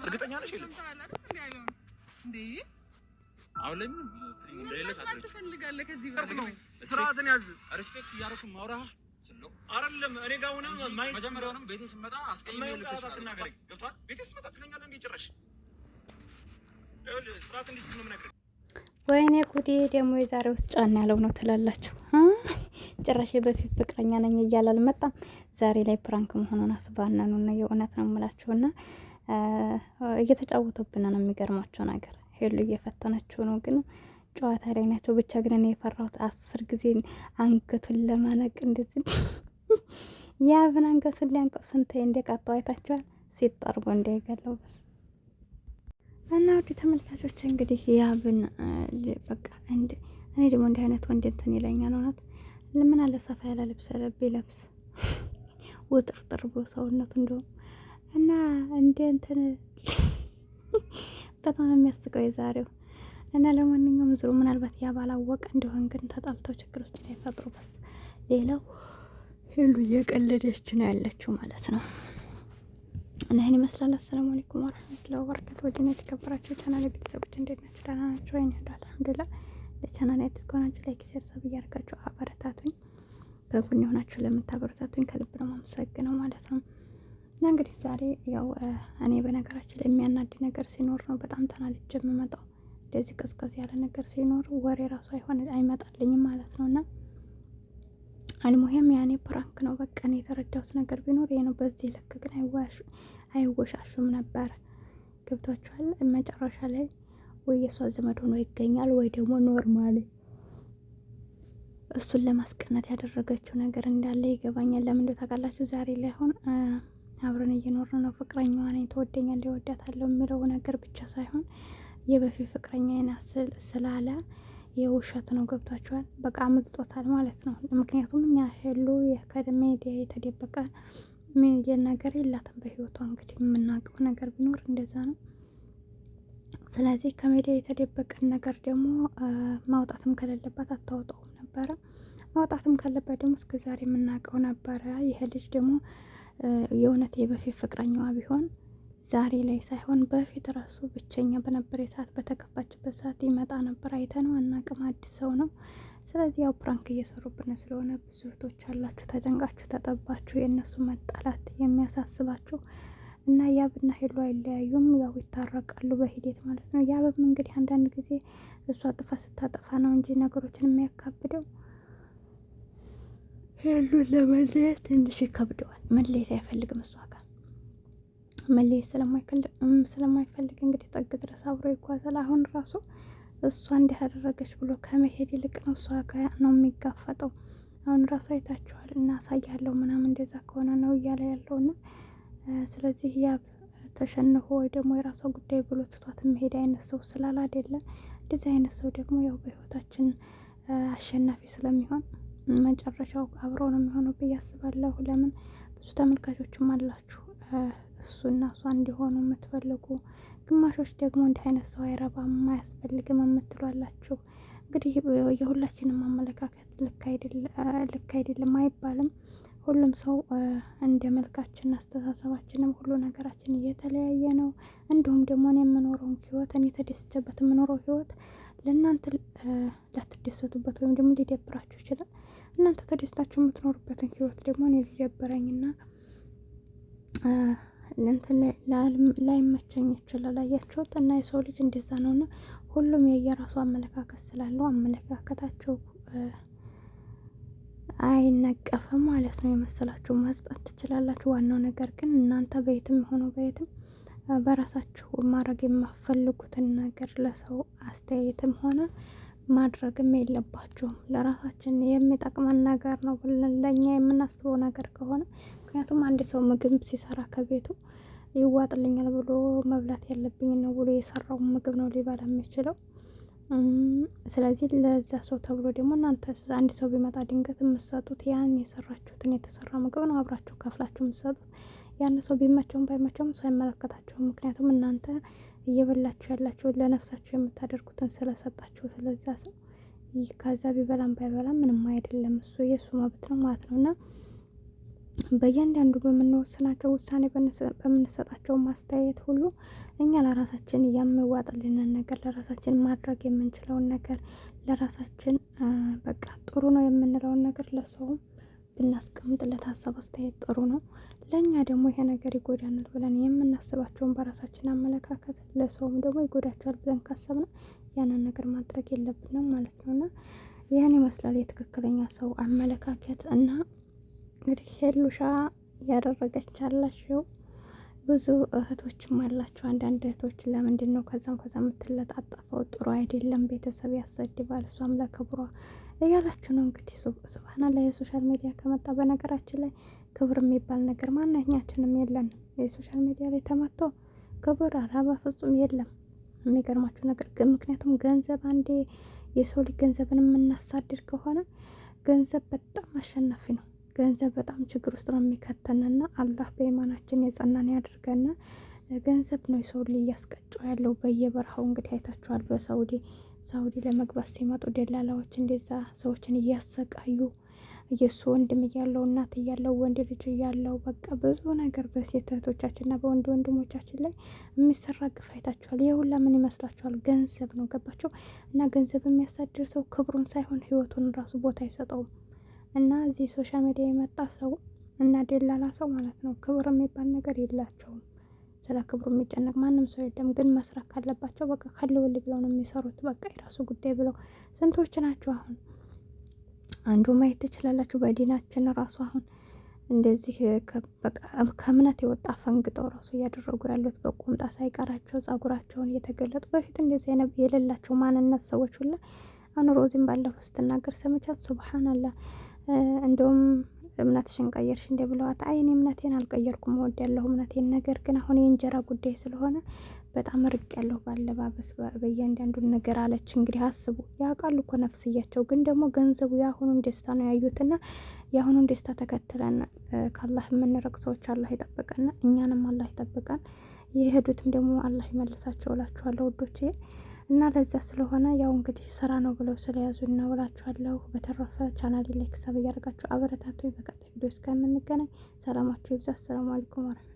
እርግጠኛ ነሽ? እንዴ አሁን ላይ ምን እንደሌለሽ ትፈልጋለህ? ከዚህ በላይ ስርዓትን ያዝ። ሪስፔክት እያደረኩ ማውራህ ስለው አይደለም እኔ ጋር ሆነ መጀመሪያውንም ቤቴ ስመጣ አስቀይሜልሽ አትናገረኝ። ገብቶሃል? ቤቴ ስመጣ ትለኛለህ እንዴ? ጭራሽ ስርዓት እንዴት ነው የምነግርህ? ወይኔ ጉዴ! ደግሞ የዛሬ ውስጥ ጫን ያለው ነው ትላላችሁ። ጭራሽ በፊት ፍቅረኛ ነኝ እያለ አልመጣም። ዛሬ ላይ ፕራንክ መሆኑን አስባናኑ ነው። የእውነት ነው የምላችሁና እየተጫወቱብን ነው። የሚገርማቸው ነገር ሄሉ እየፈተነችው ነው፣ ግን ጨዋታ ላይ ናቸው። ብቻ ግን እኔ የፈራሁት 10 ጊዜ አንገቱን ለማነቅ እንደዚህ ያብን አንገቱን ሊያንቀው ስንቴ እንደቃጣው አይታችኋል። ሲጠርጎ እንዳይገለው በስ እና ውድ ተመልካቾች እንግዲህ ያብን በቃ እኔ ደግሞ እንዲህ አይነት ወንድ እንትን ይለኛል። እውነት ለምን አለ ሰፋ ያለ ልብስ ቢለብስ ውጥርጥር ብሎ ሰውነቱ እንደውም እና እንደ እንትን በጣም ነው የሚያስቀው የዛሬው። እና ለማንኛውም ዙሩ ምናልባት ያብ አላወቀ እንደሆን ግን ተጣልተው ችግር ውስጥ እንዳይፈጥሩ በስ ሌላው ሄሉ እየቀለደች ነው ያለችው ማለት ነው። እና ይሄን ይመስላል። አሰላሙ አለይኩም ወራህመቱላሂ ወበረካቱ። ወዲና የተከበራችሁ ቻናል ቤተሰቦች እንዴት ናችሁ? ደህና ናችሁ ወይ? አልሐምዱሊላህ። ለቻናል አዲስ ከሆናችሁ ላይክ፣ ሼር፣ ሰብ እያደረጋችሁ አበረታቱኝ። ከጎን የሆናችሁ ለምታበረታቱኝ ከልብ ነው የማመሰግነው ማለት ነው። እና እንግዲህ ዛሬ ያው እኔ በነገራችን ላይ የሚያናድ ነገር ሲኖር ነው በጣም ተናድጄ የምመጣው። እንደዚህ ቀዝቀዝ ያለ ነገር ሲኖር ወሬ ራሱ አይመጣልኝም ማለት ነውና አልሙሄም ያኔ ፕራንክ ነው በቃ። እኔ የተረዳሁት ነገር ቢኖር ይሄ ነው። በዚህ ልክ ግን አይወሻሹም ነበር። ገብቷችኋል? መጨረሻ ላይ ወይ የሷ ዘመድ ሆኖ ይገኛል ወይ ደግሞ ኖርማሊ እሱን ለማስቀናት ያደረገችው ነገር እንዳለ ይገባኛል። ለምን እንደው ታውቃላችሁ? ዛሬ ላይ አሁን አብረን እየኖርን ነው፣ ፍቅረኛዋ ነኝ፣ ትወደኛለች፣ እወዳታለሁ የሚለው ነገር ብቻ ሳይሆን የበፊት ፍቅረኛዬ ናት ስላለ የውሸት ነው። ገብቷችኋል? በቃ አምልጦታል ማለት ነው። ምክንያቱም እኛ ሄሉ ከሚዲያ የተደበቀ ነገር የላትም በህይወቷ። እንግዲህ የምናውቀው ነገር ቢኖር እንደዛ ነው። ስለዚህ ከሚዲያ የተደበቀን ነገር ደግሞ ማውጣትም ከሌለባት አታወጣውም ነበረ። ማውጣትም ካለባት ደግሞ እስከዛሬ የምናውቀው ነበረ። ይሄ ልጅ ደግሞ የእውነት የበፊት ፍቅረኛዋ ቢሆን ዛሬ ላይ ሳይሆን በፊት ራሱ ብቸኛ በነበረ ሰዓት በተከፋችበት ሰዓት ይመጣ ነበር። አይተነው አናውቅም። አዲስ ሰው ነው። ስለዚህ ያው ፕራንክ እየሰሩብን ስለሆነ ብዙ እህቶች አላችሁ ተጨንቃችሁ ተጠባችሁ፣ የእነሱ መጣላት የሚያሳስባችሁ እና ያብና ሄሉ አይለያዩም። ያው ይታረቃሉ በሂደት ማለት ነው። ያብም እንግዲህ አንዳንድ ጊዜ እሷ ጥፋ ስታጠፋ ነው እንጂ ነገሮችን የሚያካብደው ሄሉን ለመለየት ትንሽ ይከብደዋል። መለየት አይፈልግም እሷ ጋር መለየት ስለማይፈልግ እንግዲህ ጠግ ድረስ አብሮ ይጓዛል። አሁን ራሱ እሷ እንዲህ ያደረገች ብሎ ከመሄድ ይልቅ ነው እሷ ጋር ነው የሚጋፈጠው። አሁን ራሱ አይታችኋል እና አሳያለሁ ምናምን እንደዛ ከሆነ ነው እያለ ያለውና ስለዚህ ያብ ተሸንፎ ወይ ደግሞ የራሷ ጉዳይ ብሎ ትቷት መሄድ አይነት ሰው ስላል አይደለ። እንደዚህ አይነት ሰው ደግሞ ያው በህይወታችን አሸናፊ ስለሚሆን መጨረሻው አብረው ነው የሚሆነው ብዬ አስባለሁ። ለምን ብዙ ተመልካቾችም አላችሁ እሱና እሷ እንዲሆኑ የምትፈልጉ፣ ግማሾች ደግሞ እንዲህ አይነት ሰው አይረባም አያስፈልግም የምትሏላችሁ። እንግዲህ የሁላችንም አመለካከት ልክ አይደለም አይባልም። ሁሉም ሰው እንደ መልካችን አስተሳሰባችንም ሁሉ ነገራችን እየተለያየ ነው። እንዲሁም ደግሞ እኔ የምኖረውን ህይወት እኔ ተደስቼበት የምኖረው ህይወት ለእናንተ ላትደሰቱበት ወይም ደግሞ ሊደብራችሁ ይችላል። እናንተ ተደስታችሁ የምትኖሩበትን ህይወት ደግሞ እኔ ሊደብረኝና እንትን ላይመቸኝ ይችላል። አያችሁት? እና የሰው ልጅ እንደዛ ነውና ሁሉም የየራሱ አመለካከት ስላለው አመለካከታቸው አይነቀፍም ማለት ነው። የመሰላችሁ መስጠት ትችላላችሁ። ዋናው ነገር ግን እናንተ በየትም ሆኖ በየትም በራሳችሁ ማድረግ የማፈልጉትን ነገር ለሰው አስተያየትም ሆነ ማድረግም የለባችሁም። ለራሳችን የሚጠቅመን ነገር ነው ብለን ለእኛ የምናስበው ነገር ከሆነ ምክንያቱም አንድ ሰው ምግብ ሲሰራ ከቤቱ ይዋጥልኛል ብሎ መብላት ያለብኝ ነው ብሎ የሰራው ምግብ ነው ሊበላ የሚችለው። ስለዚህ ለዛ ሰው ተብሎ ደግሞ እናንተ አንድ ሰው ቢመጣ ድንገት የምትሰጡት ያን የሰራችሁትን የተሰራ ምግብ ነው አብራችሁ ከፍላችሁ የምትሰጡት። ያን ሰው ቢመቸውም ባይመቸውም ሰው አይመለከታችሁም። ምክንያቱም እናንተ እየበላችሁ ያላችሁ ለነፍሳችሁ የምታደርጉትን ስለሰጣችሁ ስለዛ ሰው ከዛ ቢበላም ባይበላም ምንም አይደለም። እሱ የእሱ መብት ነው ማለት ነውና በእያንዳንዱ በምንወስናቸው ውሳኔ በምንሰጣቸው ማስተያየት ሁሉ እኛ ለራሳችን የሚዋጥልንን ነገር ለራሳችን ማድረግ የምንችለውን ነገር ለራሳችን በቃ ጥሩ ነው የምንለውን ነገር ለሰውም ብናስቀምጥለት ሀሳብ አስተያየት ጥሩ ነው። ለእኛ ደግሞ ይሄ ነገር ይጎዳናል ብለን የምናስባቸውን በራሳችን አመለካከት ለሰውም ደግሞ ይጎዳቸዋል ብለን ካሰብን ያንን ነገር ማድረግ የለብንም ማለት ነው። እና ይህን ይመስላል የትክክለኛ ሰው አመለካከት። እና እንግዲህ ሄሉሻ ያደረገች ያላቸው ብዙ እህቶችም አላቸው። አንዳንድ እህቶች ለምንድን ነው ከዛም የምትለጣጠፈው? ጥሩ አይደለም፣ ቤተሰብ ያሰድባል፣ እሷም ለክብሯ እያላችሁ ነው እንግዲህ። ስብሀናላ የሶሻል ሚዲያ ከመጣ በነገራችን ላይ ክብር የሚባል ነገር ማንኛችንም የለንም። የሶሻል ሚዲያ ላይ ተመቶ ክብር አራባ ፍጹም የለም። የሚገርማችሁ ነገር ግን ምክንያቱም ገንዘብ አንዴ የሰው ልጅ ገንዘብን የምናሳድድ ከሆነ ገንዘብ በጣም አሸናፊ ነው። ገንዘብ በጣም ችግር ውስጥ ነው የሚከተንና አላህ በኢማናችን የጸናን ያድርገና። ገንዘብ ነው የሰው ልጅ እያስቀጨው ያለው በየበረሃው እንግዲህ አይታችኋል። በሳውዲ ለመግባት ሲመጡ ደላላዎች እንደዛ ሰዎችን እያሰቃዩ የእሱ ወንድም እያለው እናት እያለው ወንድ ልጅ እያለው በቃ ብዙ ነገር በሴት እህቶቻችንና በወንድ ወንድሞቻችን ላይ የሚሰራ ግፍ አይታችኋል። ይህ ሁላ ምን ይመስላችኋል? ገንዘብ ነው። ገባቸው እና ገንዘብ የሚያሳድር ሰው ክብሩን ሳይሆን ህይወቱን ራሱ ቦታ አይሰጠውም። እና እዚህ ሶሻል ሚዲያ የመጣ ሰው እና ደላላ ሰው ማለት ነው ክብር የሚባል ነገር የላቸውም። ስለ ክብሩ የሚጨነቅ ማንም ሰው የለም። ግን መስራት ካለባቸው በቃ ከልውል ብለው ነው የሚሰሩት። በቃ የራሱ ጉዳይ ብለው ስንቶች ናቸው አሁን አንዱ ማየት ትችላላችሁ። በዲናችን ራሱ አሁን እንደዚህ ከእምነት የወጣ ፈንግጠው ራሱ እያደረጉ ያሉት በቁምጣ ሳይቀራቸው ጸጉራቸውን እየተገለጡ በፊት እንደዚህ አይነት የሌላቸው ማንነት ሰዎች ሁላ አሁን ሮዚን ባለፈው ስትናገር ሰምቻት ሱብሃንአላህ እንደውም እምነትሽን ቀየርሽ እንደ ብለዋት፣ አይ እኔ እምነቴን አልቀየርኩም እወዳለሁ እምነቴን፣ ነገር ግን አሁን የእንጀራ ጉዳይ ስለሆነ በጣም ርቅ ያለሁ ባለባበስ በእያንዳንዱን ነገር አለች። እንግዲህ አስቡ፣ ያውቃሉ እኮ ነፍስያቸው፣ ግን ደግሞ ገንዘቡ የአሁኑን ደስታ ነው ያዩትና የአሁኑን ደስታ ተከትለን ከአላህ የምንረቅ ሰዎች አላህ ይጠብቀን፣ እኛንም አላህ ይጠብቀን። የሄዱትም ደግሞ አላህ ይመልሳቸው እላችኋለሁ ውዶቼ። እና ለዛ ስለሆነ ያው እንግዲህ ስራ ነው ብለው ስለያዙ ነው እላችኋለሁ። በተረፈ ቻናሌ ላይ ሰብ እያደረጋችሁ አበረታቱ። በቀጣይ ቪዲዮ እስከምንገናኝ ሰላማችሁ ይብዛ። አሰላሙ አለይኩም ወራህመቱላሂ